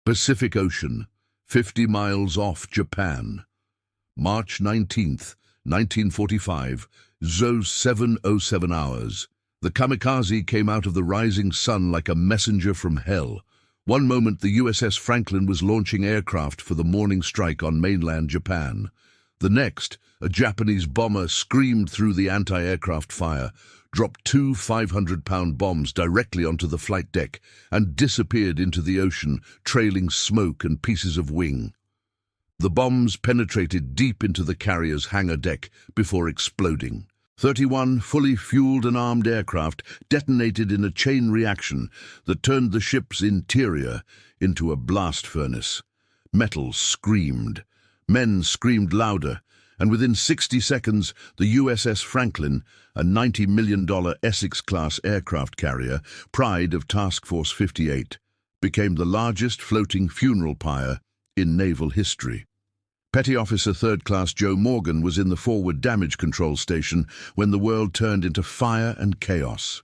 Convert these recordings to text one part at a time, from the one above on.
Pacific Ocean, 50 miles off Japan. March 19th, 1945, 07:07 hours. The Kamikaze came out of the rising sun like a messenger from hell. One moment the USS Franklin was launching aircraft for the morning strike on mainland Japan. The next, a Japanese bomber screamed through the anti-aircraft fire, dropped two 500-pound bombs directly onto the flight deck, and disappeared into the ocean, trailing smoke and pieces of wing. The bombs penetrated deep into the carrier's hangar deck before exploding. 31 fully fueled and armed aircraft detonated in a chain reaction that turned the ship's interior into a blast furnace. Metal screamed. Men screamed louder, and within 60 seconds, the USS Franklin, a $90 million Essex-class aircraft carrier, pride of Task Force 58, became the largest floating funeral pyre in naval history. Petty Officer Third Class Joe Morgan was in the forward damage control station when the world turned into fire and chaos.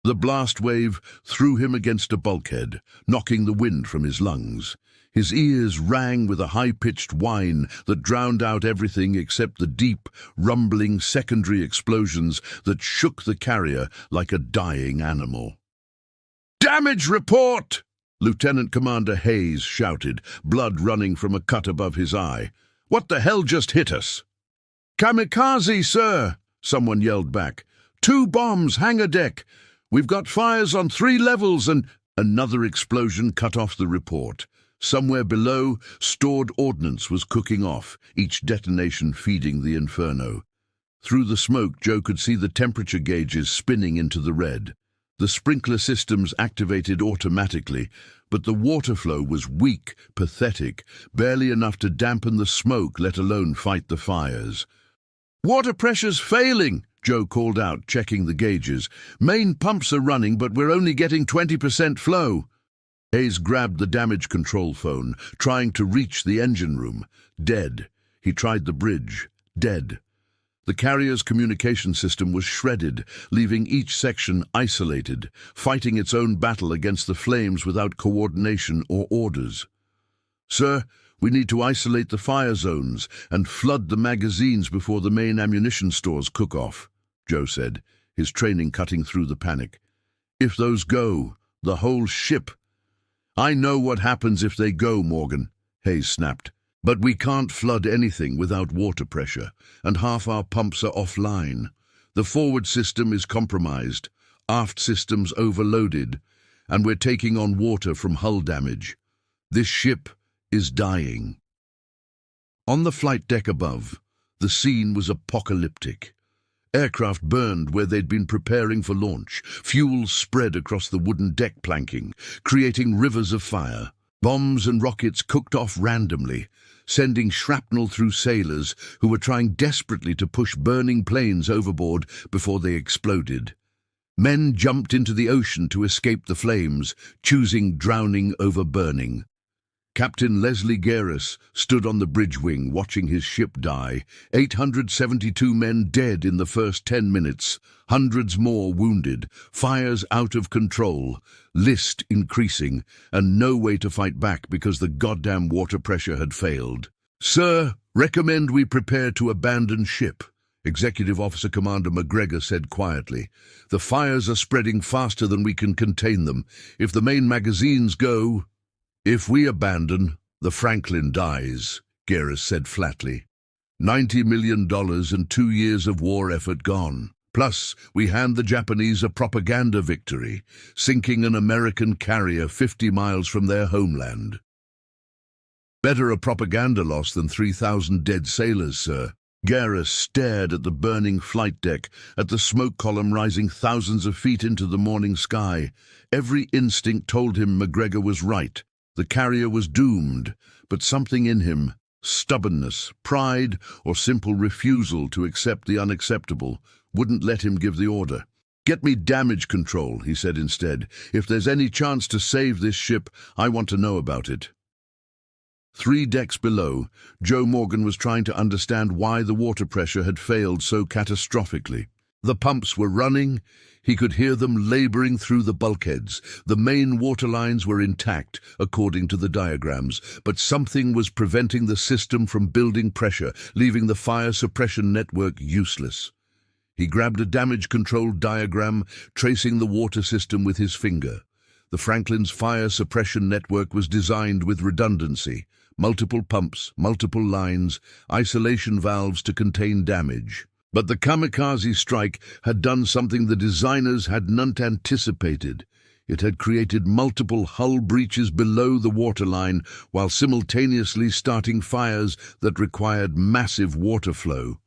The blast wave threw him against a bulkhead, knocking the wind from his lungs. His ears rang with a high-pitched whine that drowned out everything except the deep, rumbling secondary explosions that shook the carrier like a dying animal. "Damage report!" Lieutenant Commander Hayes shouted, blood running from a cut above his eye. "What the hell just hit us?" "Kamikaze, sir!" someone yelled back. "2 bombs, hangar deck. We've got fires on 3 levels and—" Another explosion cut off the report. Somewhere below, stored ordnance was cooking off, each detonation feeding the inferno. Through the smoke, Joe could see the temperature gauges spinning into the red. The sprinkler systems activated automatically, but the water flow was weak, pathetic, barely enough to dampen the smoke, let alone fight the fires. "Water pressure's failing," Joe called out, checking the gauges. "Main pumps are running, but we're only getting 20% flow." Hayes grabbed the damage control phone, trying to reach the engine room. Dead. He tried the bridge. Dead. The carrier's communication system was shredded, leaving each section isolated, fighting its own battle against the flames without coordination or orders. "Sir, we need to isolate the fire zones and flood the magazines before the main ammunition stores cook off," Joe said, his training cutting through the panic. "If those go, the whole ship—" "I know what happens if they go, Morgan," Hayes snapped. "But we can't flood anything without water pressure, and half our pumps are offline. The forward system is compromised, aft systems overloaded, and we're taking on water from hull damage. This ship is dying." On the flight deck above, the scene was apocalyptic. Aircraft burned where they'd been preparing for launch. Fuel spread across the wooden deck planking, creating rivers of fire. Bombs and rockets cooked off randomly, sending shrapnel through sailors who were trying desperately to push burning planes overboard before they exploded. Men jumped into the ocean to escape the flames, choosing drowning over burning. Captain Leslie Garris stood on the bridge wing watching his ship die. 872 men dead in the first 10 minutes, hundreds more wounded, fires out of control, list increasing, and no way to fight back because the goddamn water pressure had failed. "Sir, recommend we prepare to abandon ship," Executive Officer Commander McGregor said quietly. "The fires are spreading faster than we can contain them. If the main magazines go—" "If we abandon, the Franklin dies," Garris said flatly. $90 million and 2 years of war effort gone. Plus, we hand the Japanese a propaganda victory, sinking an American carrier 50 miles from their homeland. "Better a propaganda loss than 3,000 dead sailors, sir." Garris stared at the burning flight deck, at the smoke column rising thousands of feet into the morning sky. Every instinct told him McGregor was right. The carrier was doomed, but something in him, stubbornness, pride, or simple refusal to accept the unacceptable, wouldn't let him give the order. "Get me damage control," he said instead. "If there's any chance to save this ship, I want to know about it." 3 decks below, Joe Morgan was trying to understand why the water pressure had failed so catastrophically. The pumps were running. He could hear them laboring through the bulkheads. The main water lines were intact, according to the diagrams, but something was preventing the system from building pressure, leaving the fire suppression network useless. He grabbed a damage control diagram, tracing the water system with his finger. The Franklin's fire suppression network was designed with redundancy, multiple pumps, multiple lines, isolation valves to contain damage. But the Kamikaze strike had done something the designers had not anticipated. It had created multiple hull breaches below the waterline while simultaneously starting fires that required massive water flow.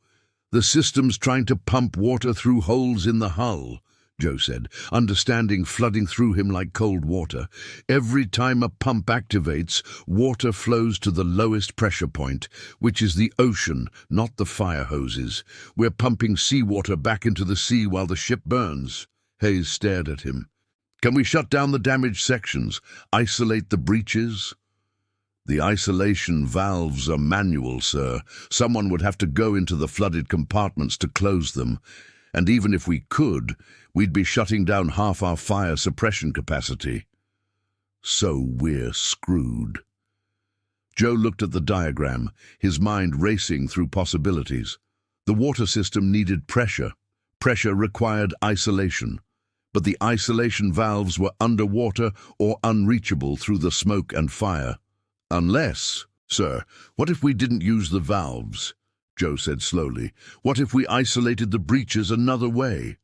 The system's trying to pump water through holes in the hull, Joe said, understanding flooding through him like cold water. Every time a pump activates, water flows to the lowest pressure point, which is the ocean, not the fire hoses. We're pumping seawater back into the sea while the ship burns. Hayes stared at him. Can we shut down the damaged sections? Isolate the breaches? The isolation valves are manual, sir. Someone would have to go into the flooded compartments to close them. And even if we could, we'd be shutting down half our fire suppression capacity. So we're screwed. Joe looked at the diagram, his mind racing through possibilities. The water system needed pressure. Pressure required isolation. But the isolation valves were underwater or unreachable through the smoke and fire. Unless, sir, what if we didn't use the valves? Joe said slowly. What if we isolated the breaches another way?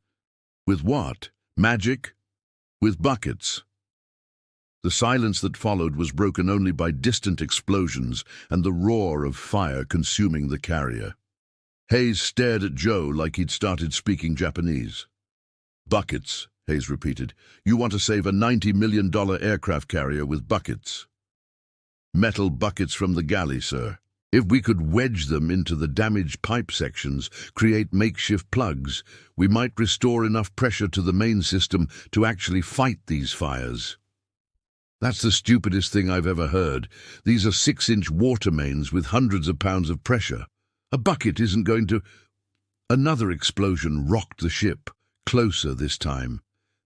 With what? Magic? With buckets? The silence that followed was broken only by distant explosions and the roar of fire consuming the carrier. Hayes stared at Joe like he'd started speaking Japanese. Buckets, Hayes repeated. You want to save a $90 million aircraft carrier with buckets? Metal buckets from the galley, sir. If we could wedge them into the damaged pipe sections, create makeshift plugs, we might restore enough pressure to the main system to actually fight these fires. That's the stupidest thing I've ever heard. These are 6-inch water mains with hundreds of pounds of pressure. A bucket isn't going to... Another explosion rocked the ship, closer this time.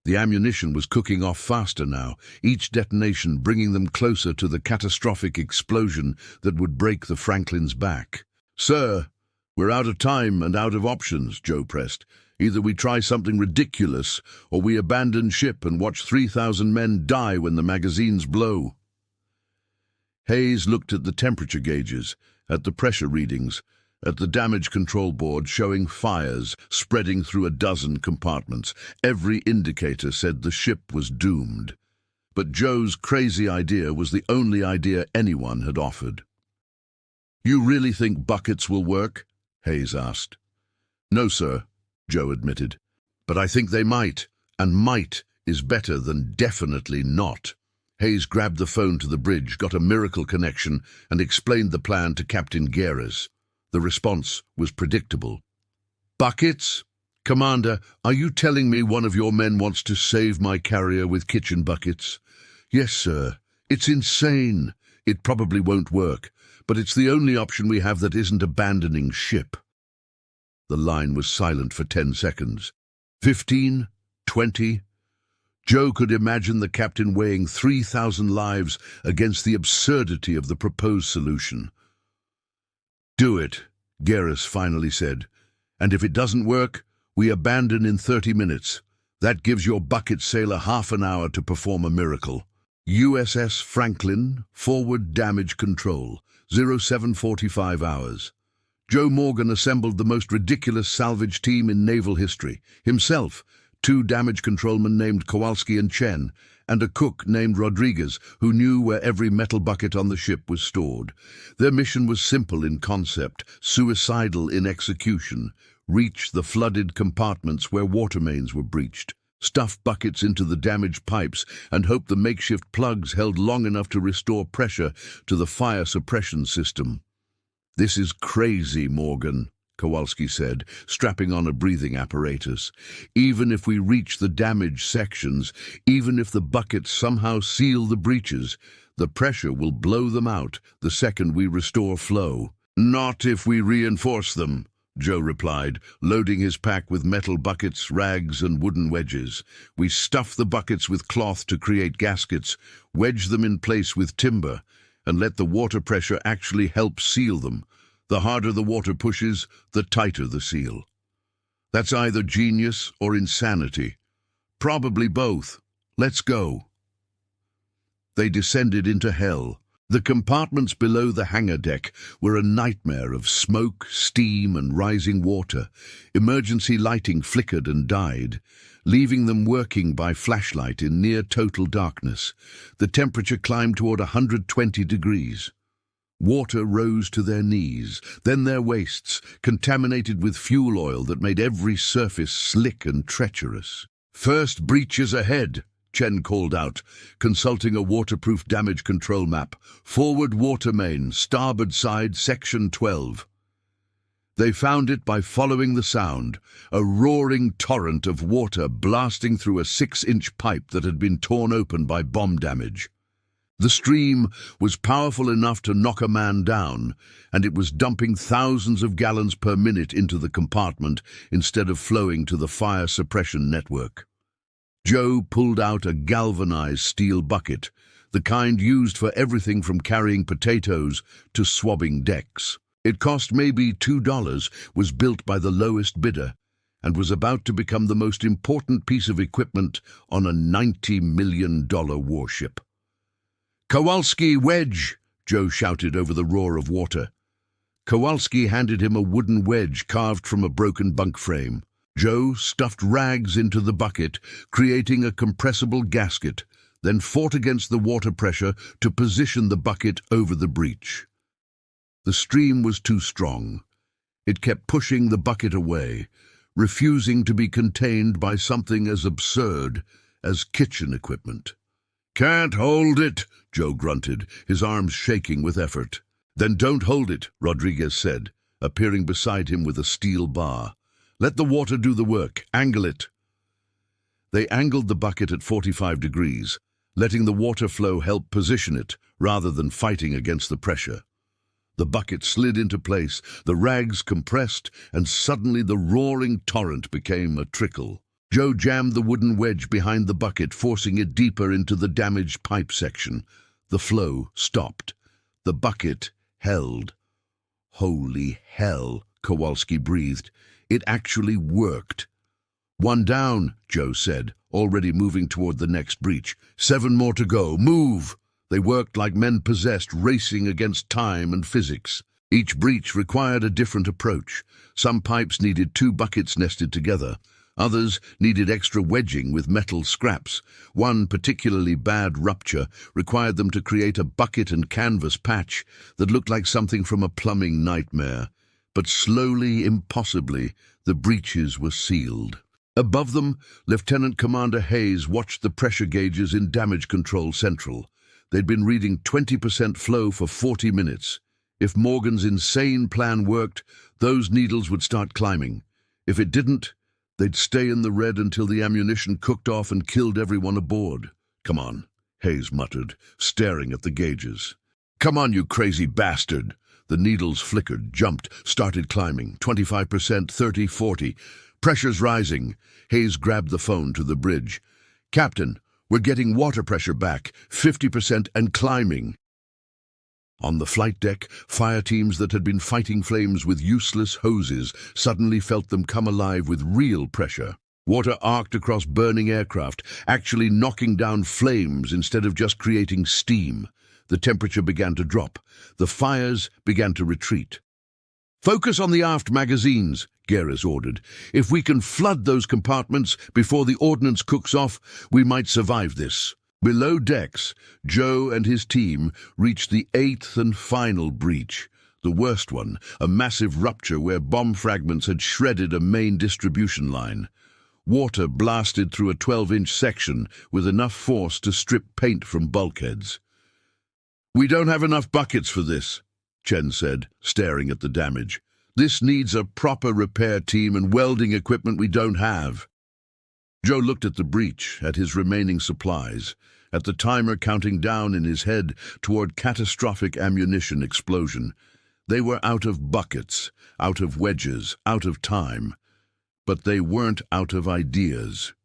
The ammunition was cooking off faster now, each detonation bringing them closer to the catastrophic explosion that would break the Franklin's back. Sir, we're out of time and out of options, Joe pressed. Either we try something ridiculous, or we abandon ship and watch 3,000 men die when the magazines blow. Hayes looked at the temperature gauges, at the pressure readings, at the damage control board showing fires spreading through a dozen compartments. Every indicator said the ship was doomed. But Joe's crazy idea was the only idea anyone had offered. You really think buckets will work? Hayes asked. No, sir, Joe admitted. But I think they might, and might is better than definitely not. Hayes grabbed the phone to the bridge, got a miracle connection, and explained the plan to Captain Guerres. The response was predictable. Buckets? Commander, are you telling me one of your men wants to save my carrier with kitchen buckets? Yes, sir. It's insane. It probably won't work, but it's the only option we have that isn't abandoning ship. The line was silent for 10 seconds. 15? 20? Joe could imagine the captain weighing 3,000 lives against the absurdity of the proposed solution. Do it, Guerres finally said. And if it doesn't work, we abandon in 30 minutes. That gives your bucket sailor half an hour to perform a miracle. USS Franklin, forward damage control, 0745 hours. Joe Morgan assembled the most ridiculous salvage team in naval history. Himself, 2 damage controlmen named Kowalski and Chen, and a cook named Rodriguez, who knew where every metal bucket on the ship was stored. Their mission was simple in concept, suicidal in execution. Reach the flooded compartments where water mains were breached, stuff buckets into the damaged pipes, and hope the makeshift plugs held long enough to restore pressure to the fire suppression system. This is crazy, Morgan, Kowalski said, strapping on a breathing apparatus. Even if we reach the damaged sections, even if the buckets somehow seal the breaches, the pressure will blow them out the second we restore flow. Not if we reinforce them, Joe replied, loading his pack with metal buckets, rags, and wooden wedges. We stuff the buckets with cloth to create gaskets, wedge them in place with timber, and let the water pressure actually help seal them. The harder the water pushes, the tighter the seal. That's either genius or insanity. Probably both. Let's go. They descended into hell. The compartments below the hangar deck were a nightmare of smoke, steam, and rising water. Emergency lighting flickered and died, leaving them working by flashlight in near-total darkness. The temperature climbed toward 120 degrees. Water rose to their knees, then their waists, contaminated with fuel oil that made every surface slick and treacherous. "First breaches ahead," Chen called out, consulting a waterproof damage control map. "Forward water main, starboard side, section 12. They found it by following the sound, a roaring torrent of water blasting through a 6-inch pipe that had been torn open by bomb damage. The stream was powerful enough to knock a man down, and it was dumping thousands of gallons per minute into the compartment instead of flowing to the fire suppression network. Joe pulled out a galvanized steel bucket, the kind used for everything from carrying potatoes to swabbing decks. It cost maybe $2, was built by the lowest bidder, and was about to become the most important piece of equipment on a $90 million warship. "Kowalski, wedge!" Joe shouted over the roar of water. Kowalski handed him a wooden wedge carved from a broken bunk frame. Joe stuffed rags into the bucket, creating a compressible gasket, then fought against the water pressure to position the bucket over the breach. The stream was too strong. It kept pushing the bucket away, refusing to be contained by something as absurd as kitchen equipment. "Can't hold it," Joe grunted, his arms shaking with effort. "Then don't hold it," Rodriguez said, appearing beside him with a steel bar. "Let the water do the work. Angle it." They angled the bucket at 45 degrees, letting the water flow help position it, rather than fighting against the pressure. The bucket slid into place, the rags compressed, and suddenly the roaring torrent became a trickle. Joe jammed the wooden wedge behind the bucket, forcing it deeper into the damaged pipe section. The flow stopped. The bucket held. "Holy hell," Kowalski breathed. "It actually worked." "One down," Joe said, already moving toward the next breach. 7 more to go. Move!" They worked like men possessed, racing against time and physics. Each breach required a different approach. Some pipes needed 2 buckets nested together. Others needed extra wedging with metal scraps. One particularly bad rupture required them to create a bucket and canvas patch that looked like something from a plumbing nightmare. But slowly, impossibly, the breaches were sealed. Above them, Lieutenant Commander Hayes watched the pressure gauges in Damage Control Central. They'd been reading 20% flow for 40 minutes. If Morgan's insane plan worked, those needles would start climbing. If it didn't, they'd stay in the red until the ammunition cooked off and killed everyone aboard. "Come on," Hayes muttered, staring at the gauges. "Come on, you crazy bastard!" The needles flickered, jumped, started climbing. 25%, 30, 40. "Pressure's rising." Hayes grabbed the phone to the bridge. "Captain, we're getting water pressure back, 50% and climbing." On the flight deck, fire teams that had been fighting flames with useless hoses suddenly felt them come alive with real pressure. Water arced across burning aircraft, actually knocking down flames instead of just creating steam. The temperature began to drop. The fires began to retreat. "Focus on the aft magazines," Geras ordered. "If we can flood those compartments before the ordnance cooks off, we might survive this." Below decks, Joe and his team reached the 8th and final breach, the worst one, a massive rupture where bomb fragments had shredded a main distribution line. Water blasted through a 12-inch section with enough force to strip paint from bulkheads. "We don't have enough buckets for this," Chen said, staring at the damage. "This needs a proper repair team and welding equipment we don't have." Joe looked at the breach, at his remaining supplies, at the timer counting down in his head toward catastrophic ammunition explosion. They were out of buckets, out of wedges, out of time. But they weren't out of ideas.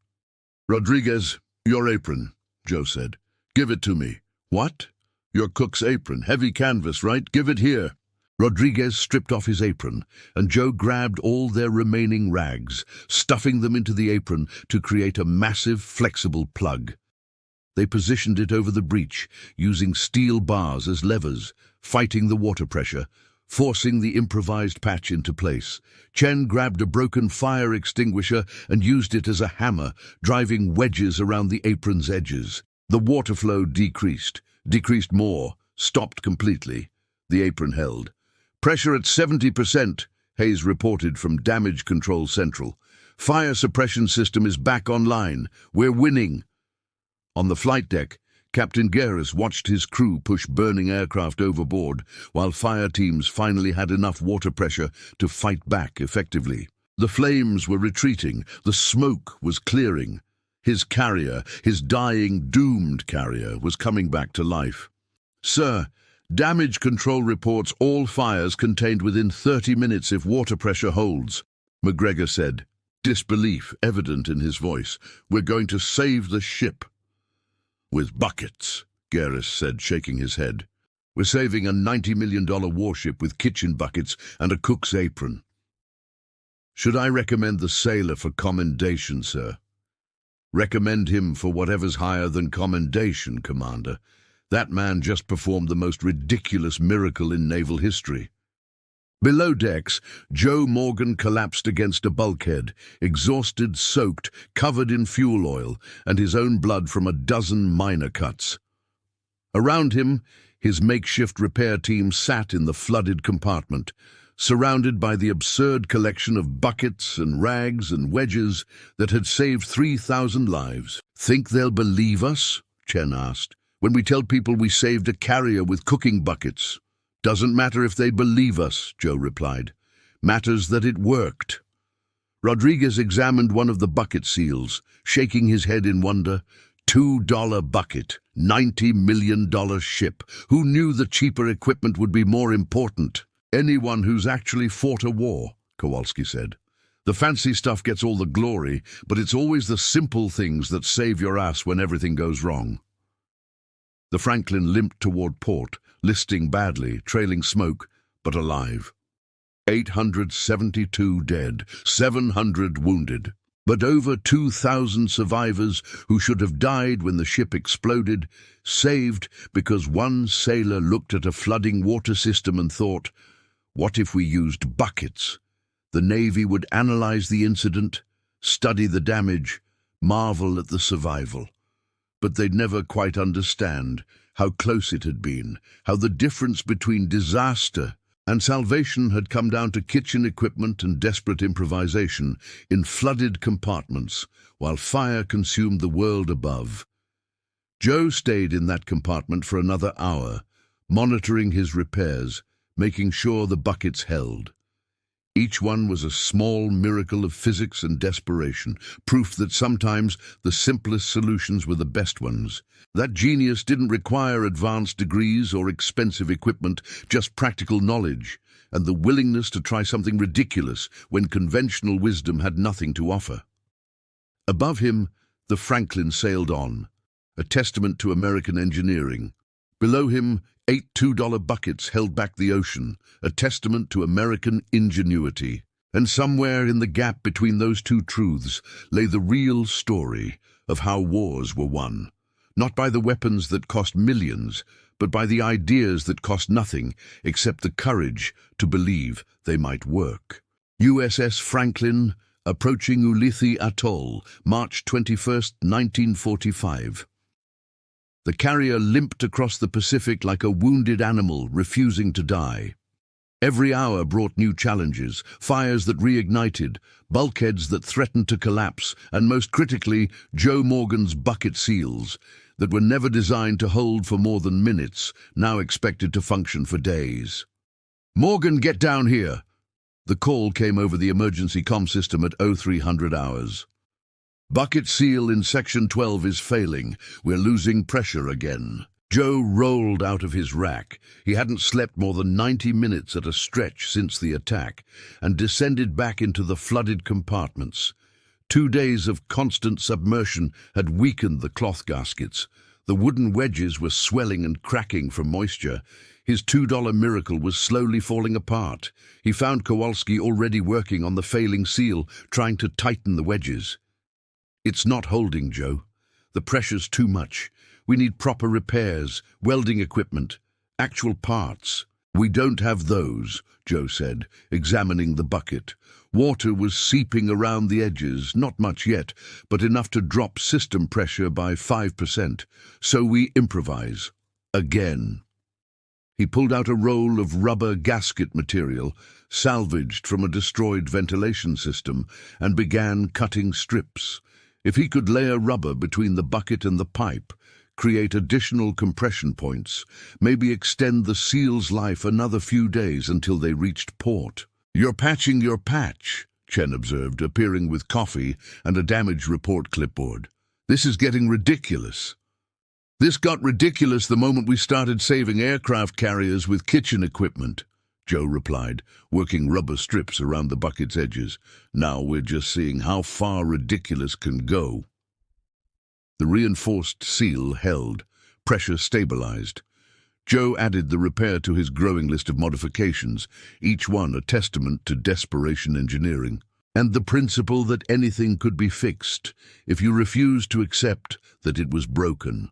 "Rodriguez, your apron," Joe said. "Give it to me." "What?" "Your cook's apron. Heavy canvas, right? Give it here." Rodriguez stripped off his apron, and Joe grabbed all their remaining rags, stuffing them into the apron to create a massive, flexible plug. They positioned it over the breech, using steel bars as levers, fighting the water pressure, forcing the improvised patch into place. Chen grabbed a broken fire extinguisher and used it as a hammer, driving wedges around the apron's edges. The water flow decreased more, stopped completely. The apron held. "Pressure at 70%, Hayes reported from Damage Control Central. "Fire suppression system is back online. We're winning." On the flight deck, Captain Garris watched his crew push burning aircraft overboard, while fire teams finally had enough water pressure to fight back effectively. The flames were retreating, the smoke was clearing. His carrier, his dying, doomed carrier, was coming back to life. "Sir, damage control reports all fires contained within 30 minutes if water pressure holds," McGregor said, disbelief evident in his voice. "We're going to save the ship." "With buckets," Garris said, shaking his head. "We're saving a $90 million warship with kitchen buckets and a cook's apron." "Should I recommend the sailor for commendation, sir?" "Recommend him for whatever's higher than commendation, Commander. That man just performed the most ridiculous miracle in naval history." Below decks, Joe Morgan collapsed against a bulkhead, exhausted, soaked, covered in fuel oil, and his own blood from a dozen minor cuts. Around him, his makeshift repair team sat in the flooded compartment, surrounded by the absurd collection of buckets and rags and wedges that had saved 3,000 lives. "Think they'll believe us?" Chen asked. "When we tell people we saved a carrier with cooking buckets?" "Doesn't matter if they believe us," Joe replied. "Matters that it worked." Rodriguez examined one of the bucket seals, shaking his head in wonder. $2 bucket, $90 million ship. Who knew the cheaper equipment would be more important? "Anyone who's actually fought a war," Kowalski said. "The fancy stuff gets all the glory, but it's always the simple things that save your ass when everything goes wrong." The Franklin limped toward port, listing badly, trailing smoke, but alive. 872 dead, 700 wounded. But over 2,000 survivors who should have died when the ship exploded, saved because one sailor looked at a flooding water system and thought, "What if we used buckets?" The Navy would analyze the incident, study the damage, marvel at the survival. But they'd never quite understand how close it had been, how the difference between disaster and salvation had come down to kitchen equipment and desperate improvisation in flooded compartments, while fire consumed the world above. Joe stayed in that compartment for another hour, monitoring his repairs, making sure the buckets held. Each one was a small miracle of physics and desperation, proof that sometimes the simplest solutions were the best ones. That genius didn't require advanced degrees or expensive equipment, just practical knowledge, and the willingness to try something ridiculous when conventional wisdom had nothing to offer. Above him, the Franklin sailed on, a testament to American engineering. Below him, 8 $2 buckets held back the ocean, a testament to American ingenuity. And somewhere in the gap between those two truths lay the real story of how wars were won. Not by the weapons that cost millions, but by the ideas that cost nothing except the courage to believe they might work. USS Franklin, approaching Ulithi Atoll, March 21, 1945. The carrier limped across the Pacific like a wounded animal refusing to die. Every hour brought new challenges, fires that reignited, bulkheads that threatened to collapse, and most critically, Joe Morgan's bucket seals that were never designed to hold for more than minutes, now expected to function for days. "Morgan, get down here!" The call came over the emergency comm system at 0300 hours. "Bucket seal in Section 12 is failing. We're losing pressure again." Joe rolled out of his rack. He hadn't slept more than 90 minutes at a stretch since the attack, and descended back into the flooded compartments. 2 days of constant submersion had weakened the cloth gaskets. The wooden wedges were swelling and cracking from moisture. His $2 miracle was slowly falling apart. He found Kowalski already working on the failing seal, trying to tighten the wedges. "It's not holding, Joe. The pressure's too much. We need proper repairs, welding equipment, actual parts." "We don't have those," Joe said, examining the bucket. Water was seeping around the edges, not much yet, but enough to drop system pressure by 5%. "So we improvise. Again." He pulled out a roll of rubber gasket material, salvaged from a destroyed ventilation system, and began cutting strips. If he could layer rubber between the bucket and the pipe, create additional compression points, maybe extend the seal's life another few days until they reached port. "You're patching your patch," Chen observed, appearing with coffee and a damage report clipboard. "This is getting ridiculous." "This got ridiculous the moment we started saving aircraft carriers with kitchen equipment," Joe replied, working rubber strips around the bucket's edges. "Now we're just seeing how far ridiculous can go." The reinforced seal held, pressure stabilized. Joe added the repair to his growing list of modifications, each one a testament to desperation engineering, and the principle that anything could be fixed if you refused to accept that it was broken.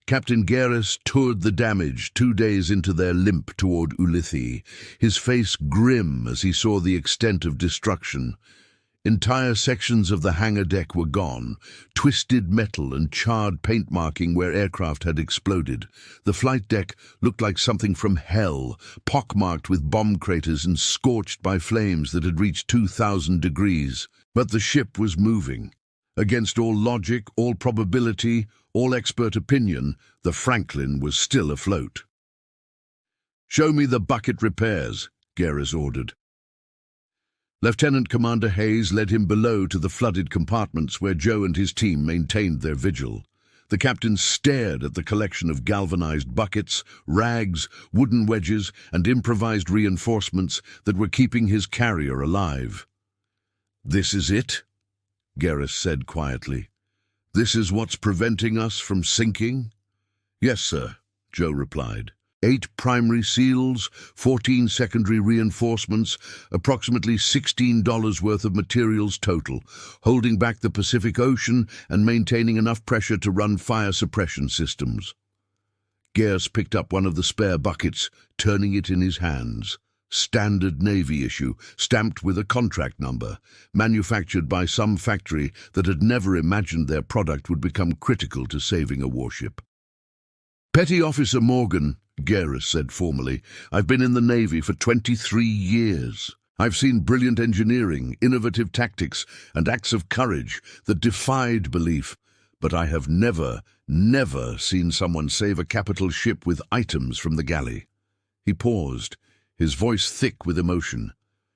Captain Garrus toured the damage 2 days into their limp toward Ulithi, his face grim as he saw the extent of destruction. Entire sections of the hangar deck were gone, twisted metal and charred paint marking where aircraft had exploded. The flight deck looked like something from hell, pockmarked with bomb craters and scorched by flames that had reached 2,000 degrees. But the ship was moving. Against all logic, all probability, all expert opinion, the Franklin was still afloat. "Show me the bucket repairs," Garrus ordered. Lieutenant Commander Hayes led him below to the flooded compartments where Joe and his team maintained their vigil. The captain stared at the collection of galvanized buckets, rags, wooden wedges, and improvised reinforcements that were keeping his carrier alive. "This is it?" Garrus said quietly. "This is what's preventing us from sinking?" "Yes, sir," Joe replied. 8 primary seals, 14 secondary reinforcements, approximately $16 worth of materials total, holding back the Pacific Ocean and maintaining enough pressure to run fire suppression systems. Garrus picked up one of the spare buckets, turning it in his hands. Standard Navy issue, stamped with a contract number, manufactured by some factory that had never imagined their product would become critical to saving a warship. "Petty Officer Morgan," Garrus said formally, "I've been in the Navy for 23 years. I've seen brilliant engineering, innovative tactics, and acts of courage that defied belief, but I have never seen someone save a capital ship with items from the galley." He paused, his voice thick with emotion.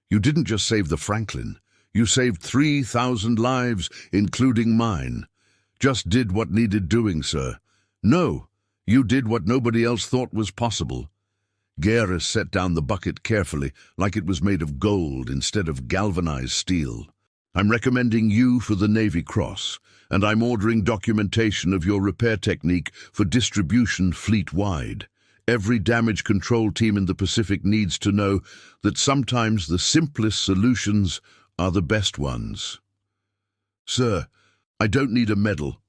"You didn't just save the Franklin. You saved 3,000 lives, including mine. Just did what needed doing, sir. No, you did what nobody else thought was possible." Garrus set down the bucket carefully, like it was made of gold instead of galvanized steel. "I'm recommending you for the Navy Cross, and I'm ordering documentation of your repair technique for distribution fleet-wide. Every damage control team in the Pacific needs to know that sometimes the simplest solutions are the best ones." "Sir, I don't need a medal."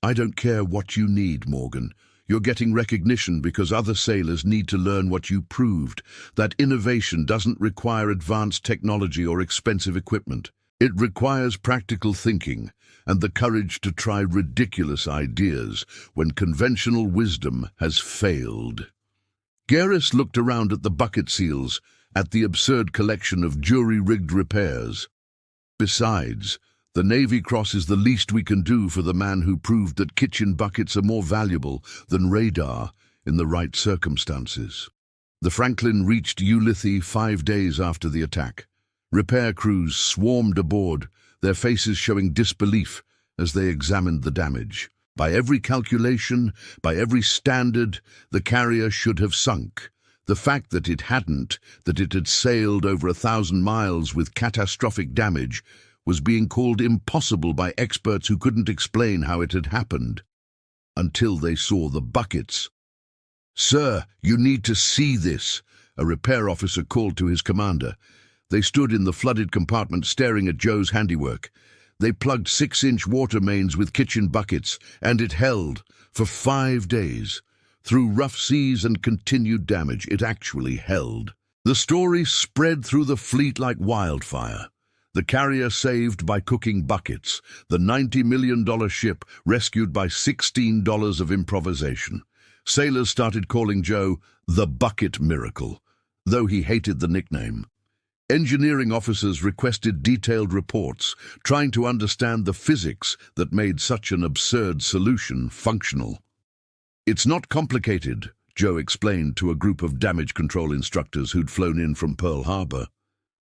"I don't care what you need, Morgan. You're getting recognition because other sailors need to learn what you proved, that innovation doesn't require advanced technology or expensive equipment. It requires practical thinking and the courage to try ridiculous ideas when conventional wisdom has failed." Garrus looked around at the bucket seals, at the absurd collection of jury-rigged repairs. "Besides, the Navy Cross is the least we can do for the man who proved that kitchen buckets are more valuable than radar in the right circumstances." The Franklin reached Ulithi 5 days after the attack. Repair crews swarmed aboard, their faces showing disbelief as they examined the damage. By every calculation, by every standard, the carrier should have sunk. The fact that it hadn't, that it had sailed over 1,000 miles with catastrophic damage, was being called impossible by experts who couldn't explain how it had happened. Until they saw the buckets. "Sir, you need to see this," a repair officer called to his commander. They stood in the flooded compartment staring at Joe's handiwork. They plugged 6-inch water mains with kitchen buckets, and it held for 5 days. Through rough seas and continued damage, it actually held. The story spread through the fleet like wildfire. The carrier saved by cooking buckets, the $90 million ship rescued by $16 of improvisation. Sailors started calling Joe the Bucket Miracle, though he hated the nickname. Engineering officers requested detailed reports, trying to understand the physics that made such an absurd solution functional. "It's not complicated," Joe explained to a group of damage control instructors who'd flown in from Pearl Harbor.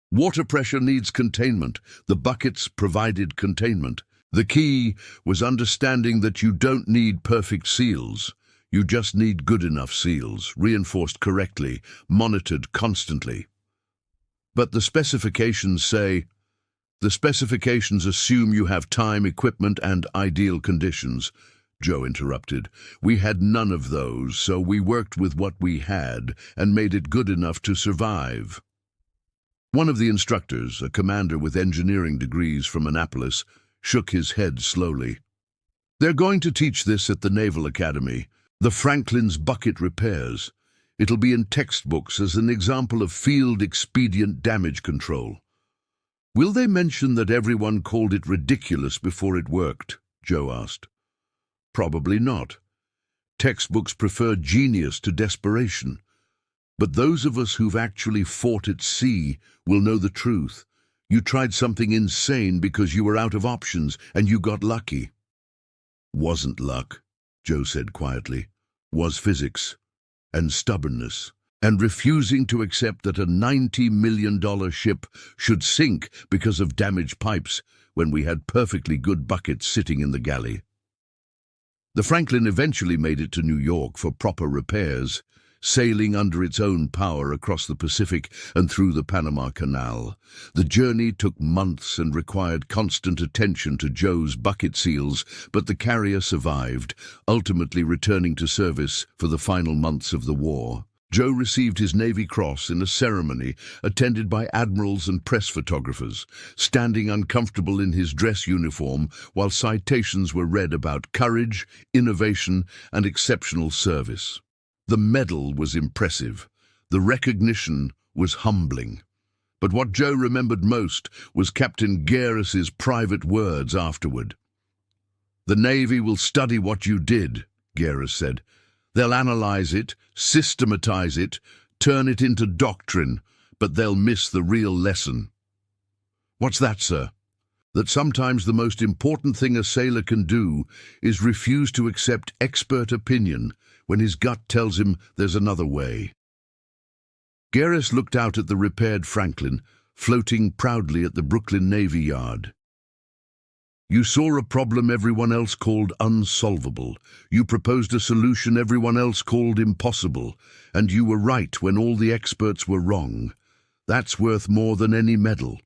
"Water pressure needs containment. The buckets provided containment. The key was understanding that you don't need perfect seals. You just need good enough seals, reinforced correctly, monitored constantly." "But the specifications say—" "The specifications assume you have time, equipment, and ideal conditions," Joe interrupted. "We had none of those, so we worked with what we had and made it good enough to survive." One of the instructors, a commander with engineering degrees from Annapolis, shook his head slowly. "They're going to teach this at the Naval Academy, the Franklin's bucket repairs. It'll be in textbooks as an example of field-expedient damage control." "Will they mention that everyone called it ridiculous before it worked?" Joe asked. "Probably not. Textbooks prefer genius to desperation. But those of us who've actually fought at sea will know the truth. You tried something insane because you were out of options, and you got lucky." "Wasn't luck," Joe said quietly. "Was physics. And stubbornness, and refusing to accept that a $90 million ship should sink because of damaged pipes when we had perfectly good buckets sitting in the galley." The Franklin eventually made it to New York for proper repairs, sailing under its own power across the Pacific and through the Panama Canal. The journey took months and required constant attention to Joe's bucket seals, but the carrier survived, ultimately returning to service for the final months of the war. Joe received his Navy Cross in a ceremony attended by admirals and press photographers, standing uncomfortable in his dress uniform while citations were read about courage, innovation, and exceptional service. The medal was impressive. The recognition was humbling. But what Joe remembered most was Captain Garris's private words afterward. "The Navy will study what you did," Garris said. "They'll analyze it, systematize it, turn it into doctrine, but they'll miss the real lesson." "What's that, sir?" "That sometimes the most important thing a sailor can do is refuse to accept expert opinion when his gut tells him there's another way." Garris looked out at the repaired Franklin, floating proudly at the Brooklyn Navy Yard. "You saw a problem everyone else called unsolvable. You proposed a solution everyone else called impossible, and you were right when all the experts were wrong. That's worth more than any medal."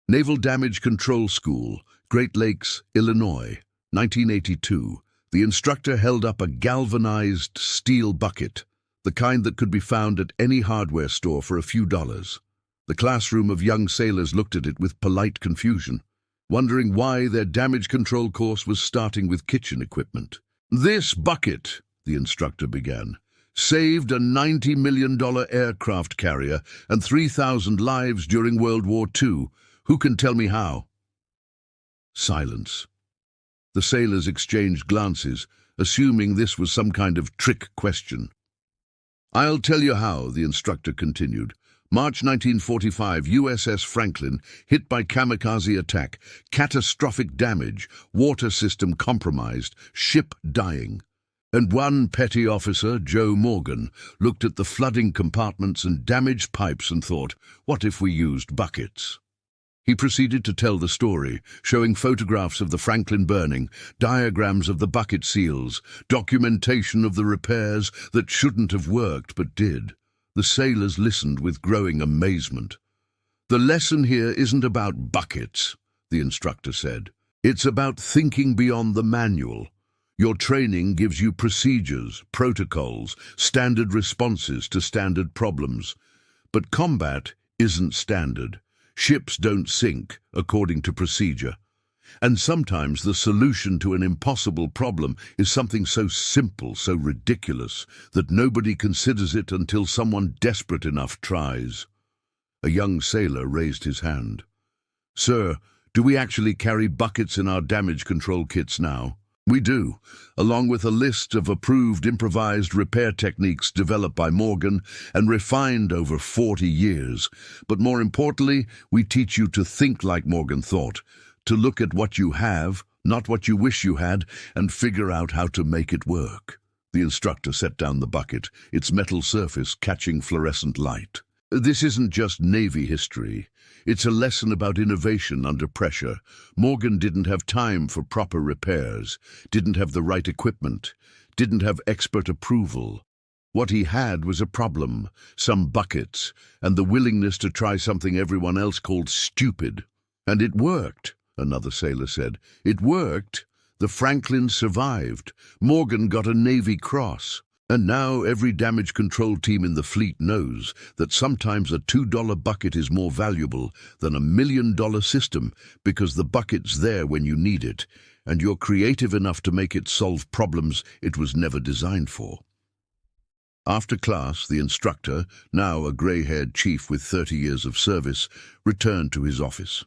Naval Damage Control School, Great Lakes, Illinois, 1982. The instructor held up a galvanized steel bucket, the kind that could be found at any hardware store for a few dollars. The classroom of young sailors looked at it with polite confusion, wondering why their damage control course was starting with kitchen equipment. "This bucket," the instructor began, "saved a $90 million aircraft carrier and 3,000 lives during World War II. Who can tell me how?" Silence. The sailors exchanged glances, assuming this was some kind of trick question. "I'll tell you how," the instructor continued. "March 1945, USS Franklin, hit by kamikaze attack, catastrophic damage, water system compromised, ship dying." And one petty officer, Joe Morgan, looked at the flooding compartments and damaged pipes and thought, what if we used buckets? He proceeded to tell the story, showing photographs of the Franklin burning, diagrams of the bucket seals, documentation of the repairs that shouldn't have worked but did. The sailors listened with growing amazement. "The lesson here isn't about buckets," the instructor said. "It's about thinking beyond the manual. Your training gives you procedures, protocols, standard responses to standard problems. But combat isn't standard. Ships don't sink according to procedure. And sometimes the solution to an impossible problem is something so simple, so ridiculous, that nobody considers it until someone desperate enough tries." A young sailor raised his hand. "Sir, do we actually carry buckets in our damage control kits now?" "We do, along with a list of approved improvised repair techniques developed by Morgan and refined over 40 years. But more importantly, we teach you to think like Morgan thought, to look at what you have, not what you wish you had, and figure out how to make it work." The instructor set down the bucket, its metal surface catching fluorescent light. "This isn't just Navy history. It's a lesson about innovation under pressure. Morgan didn't have time for proper repairs, didn't have the right equipment, didn't have expert approval. What he had was a problem, some buckets, and the willingness to try something everyone else called stupid. And it worked," another sailor said. "It worked. The Franklin survived. Morgan got a Navy Cross. And now every damage control team in the fleet knows that sometimes a $2 bucket is more valuable than a $1 million system because the bucket's there when you need it, and you're creative enough to make it solve problems it was never designed for." After class, the instructor, now a grey-haired chief with 30 years of service, returned to his office.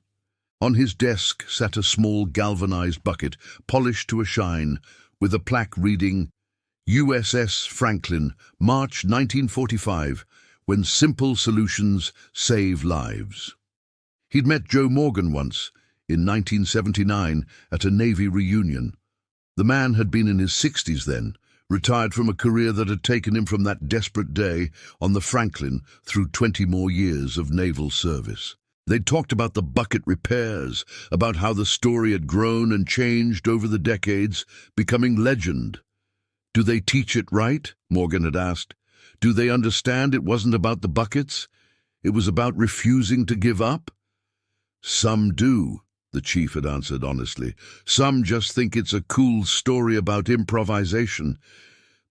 On his desk sat a small galvanized bucket, polished to a shine, with a plaque reading, "USS Franklin, March 1945, when simple solutions save lives." He'd met Joe Morgan once, in 1979, at a Navy reunion. The man had been in his 60s then, retired from a career that had taken him from that desperate day on the Franklin through 20 more years of naval service. They'd talked about the bucket repairs, about how the story had grown and changed over the decades, becoming legend. "Do they teach it right?" Morgan had asked. "Do they understand it wasn't about the buckets? It was about refusing to give up?" "Some do," the chief had answered honestly. "Some just think it's a cool story about improvisation.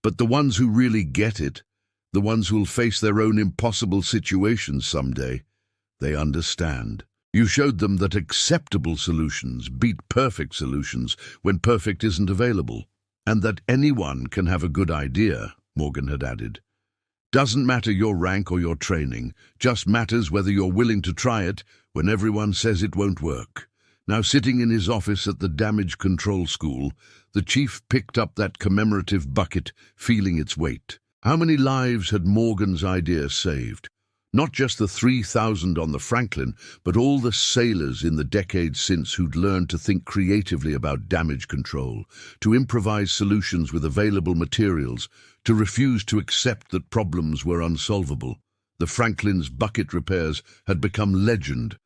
But the ones who really get it, the ones who'll face their own impossible situations someday, they understand. You showed them that acceptable solutions beat perfect solutions when perfect isn't available. And that anyone can have a good idea," Morgan had added. "Doesn't matter your rank or your training, just matters whether you're willing to try it when everyone says it won't work." Now sitting in his office at the Damage Control School, the chief picked up that commemorative bucket, feeling its weight. How many lives had Morgan's idea saved? Not just the 3,000 on the Franklin, but all the sailors in the decades since who'd learned to think creatively about damage control, to improvise solutions with available materials, to refuse to accept that problems were unsolvable. The Franklin's bucket repairs had become legend,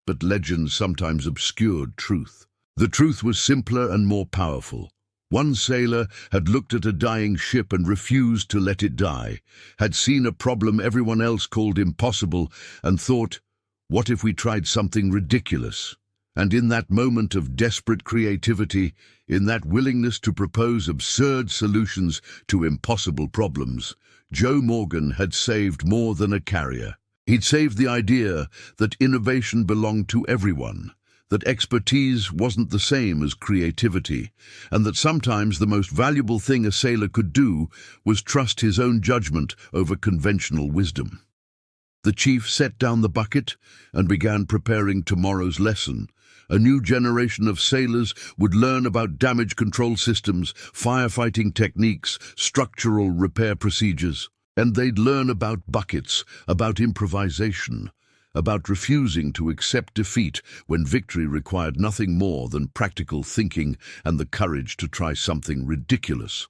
but legend sometimes obscured truth. The truth was simpler and more powerful. One sailor had looked at a dying ship and refused to let it die, had seen a problem everyone else called impossible, and thought, what if we tried something ridiculous? And in that moment of desperate creativity, in that willingness to propose absurd solutions to impossible problems, Joe Morgan had saved more than a carrier. He'd saved the idea that innovation belonged to everyone, that expertise wasn't the same as creativity, and that sometimes the most valuable thing a sailor could do was trust his own judgment over conventional wisdom. The chief set down the bucket and began preparing tomorrow's lesson. A new generation of sailors would learn about damage control systems, firefighting techniques, structural repair procedures, and they'd learn about buckets, about improvisation, about refusing to accept defeat when victory required nothing more than practical thinking and the courage to try something ridiculous.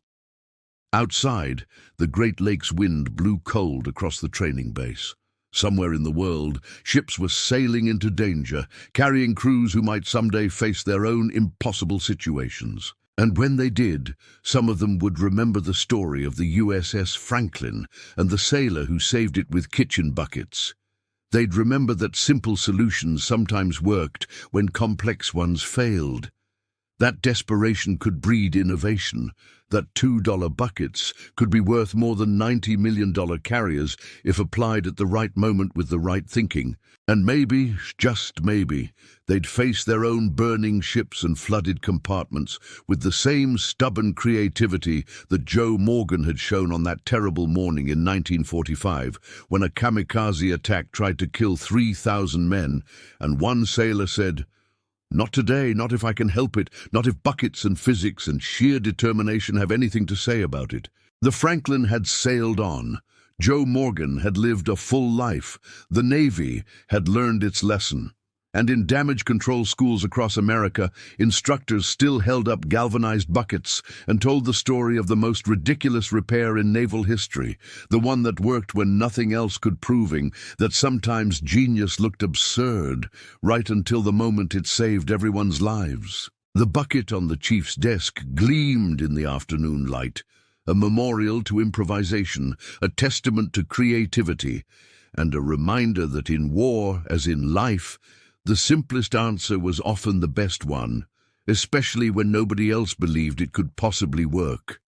Outside, the Great Lakes wind blew cold across the training base. Somewhere in the world, ships were sailing into danger, carrying crews who might someday face their own impossible situations. And when they did, some of them would remember the story of the USS Franklin and the sailor who saved it with kitchen buckets. They'd remember that simple solutions sometimes worked when complex ones failed. That desperation could breed innovation, that $2 buckets could be worth more than $90 million carriers if applied at the right moment with the right thinking. And maybe, just maybe, they'd face their own burning ships and flooded compartments with the same stubborn creativity that Joe Morgan had shown on that terrible morning in 1945 when a kamikaze attack tried to kill 3,000 men, and one sailor said, "Not today, not if I can help it, not if buckets and physics and sheer determination have anything to say about it." The Franklin had sailed on. Joe Morgan had lived a full life. The Navy had learned its lesson. And in damage control schools across America, instructors still held up galvanized buckets and told the story of the most ridiculous repair in naval history, the one that worked when nothing else could, proving that sometimes genius looked absurd, right until the moment it saved everyone's lives. The bucket on the chief's desk gleamed in the afternoon light, a memorial to improvisation, a testament to creativity, and a reminder that in war, as in life, the simplest answer was often the best one, especially when nobody else believed it could possibly work.